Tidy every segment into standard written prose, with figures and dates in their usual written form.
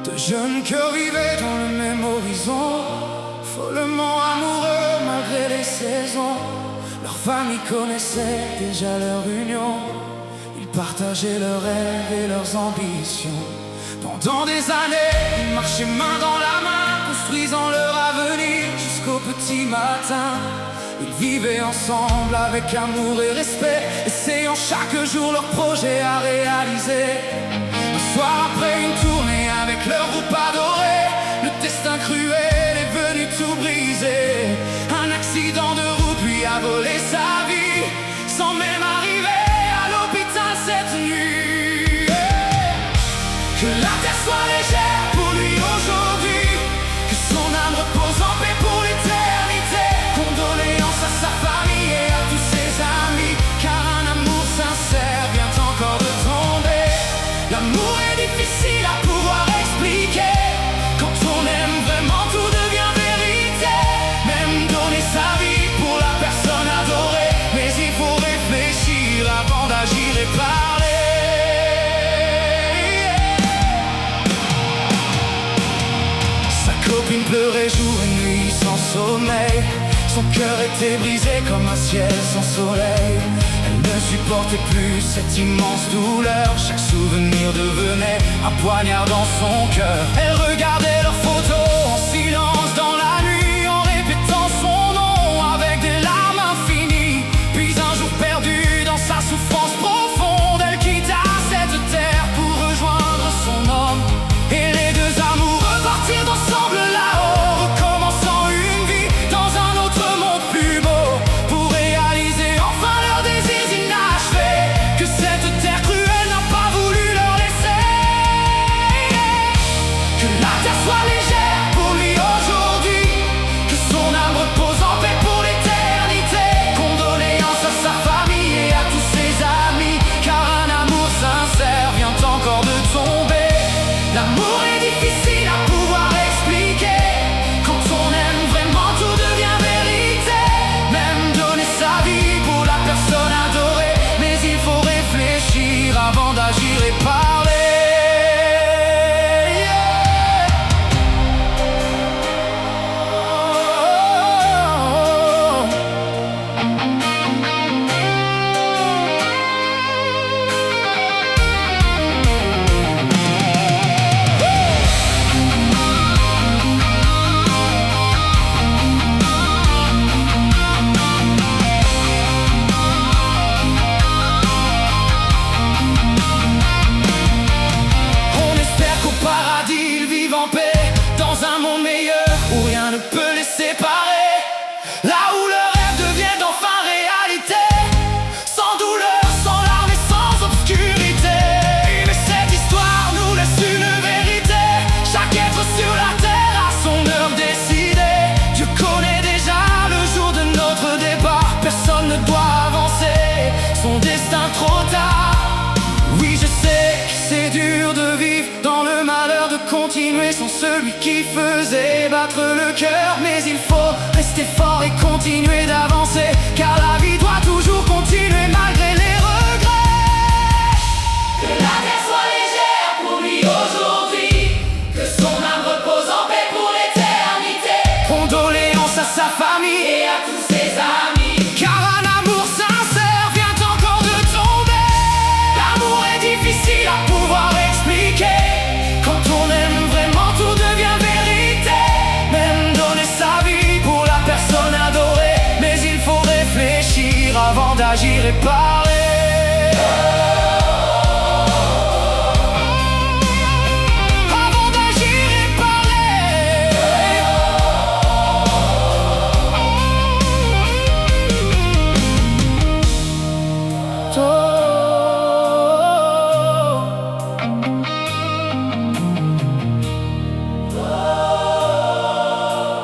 De jeunes cœurs vivaient dans le même horizon, follement amoureux malgré les saisons. Leur famille connaissait déjà leur union, ils partageaient leurs rêves et leurs ambitions. Pendant des années, ils marchaient main dans la main, construisant leur avenir jusqu'au petit matin. Ils vivaient ensemble avec amour et respect, essayant chaque jour leur projet à réaliser. Un soir après une tournée avec leur groupe adoré, le destin cruel est venu tout briser. Un accident de route lui a volé sa vie, sans même arriver à l'hôpital cette nuit. Que la terre soit légère pour lui aujourd'hui, que son âme repose en paix pour l'éternité. Condoléances à sa famille et à tous ses amis, car un amour sincère vient encore de tomber. L'amour est difficile à pouvoir expliquer, quand on aime vraiment tout devient vérité. Même donner sa vie pour la personne adorée, mais il faut réfléchir avant d'agir et parler. Sa copine pleurait jour et nuit sans sommeil, son cœur était brisé comme un ciel sans soleil. Elle ne supportait plus cette immense douleur, chaque souvenir devenait un poignard dans son cœur. Elle regardait leurs photos en silence dans la nuit, en répétant son nom avec des larmes infinies. Puis un jour perdu dans sa souffrance profonde, elle quitta cette terre pour rejoindre son homme. Et les deux amoureux partirent ensemble là-haut, recommençant une vie dans un autre monde plus beau, pour réaliser enfin leurs désirs inachevés, que cette terre cruelle n'a pas voulu leur laisser. Que la terre soit légère pour lui aujourd'hui, que son âme repose en paix pour l'éternité. Condoléances à sa famille et à tous ses amis, car un amour sincère vient encore de tomber. L'amour est difficile à pouvoir expliquer, quand on aime vraiment tout devient vérité. Même donner sa vie pour la personne adorée, mais il faut réfléchir avant d'agir et parler. Dans un monde meilleur où rien ne peut les séparer, là où le rêve devienne enfin réalité, sans douleur, sans larmes et sans obscurité. Mais cette histoire nous laisse une vérité, chaque être sur la terre a son heure décidée. Dieu connaît déjà le jour de notre départ, personne ne doit avancer son destin trop tard. Oui, je sais que c'est dur de vivre dans le malheur, de continuer sans celui qui faisait battre le cœur. Mais il faut rester fort et continuer d'avancer, car la vie doit toujours continuer malgré les regrets. Que la terre soit légère pour lui aujourd'hui, que son âme repose en paix pour l'éternité. Condoléances à sa famille et à tous ses amis, car un amour sincère vient encore de tomber. L'amour est difficile à pouvoir expliquer, quand on aime vraiment tout devient vérité. Même donner sa vie pour la personne adorée, mais il faut réfléchir avant d'agir et parler.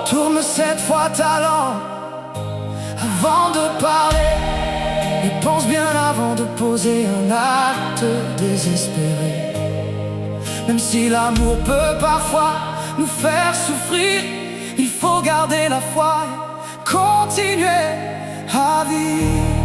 Tourne 7 fois ta langue avant de parler, et pense bien avant de poser un acte désespéré. Même si l'amour peut parfois nous faire souffrir, il faut garder la foi et continuer à vivre.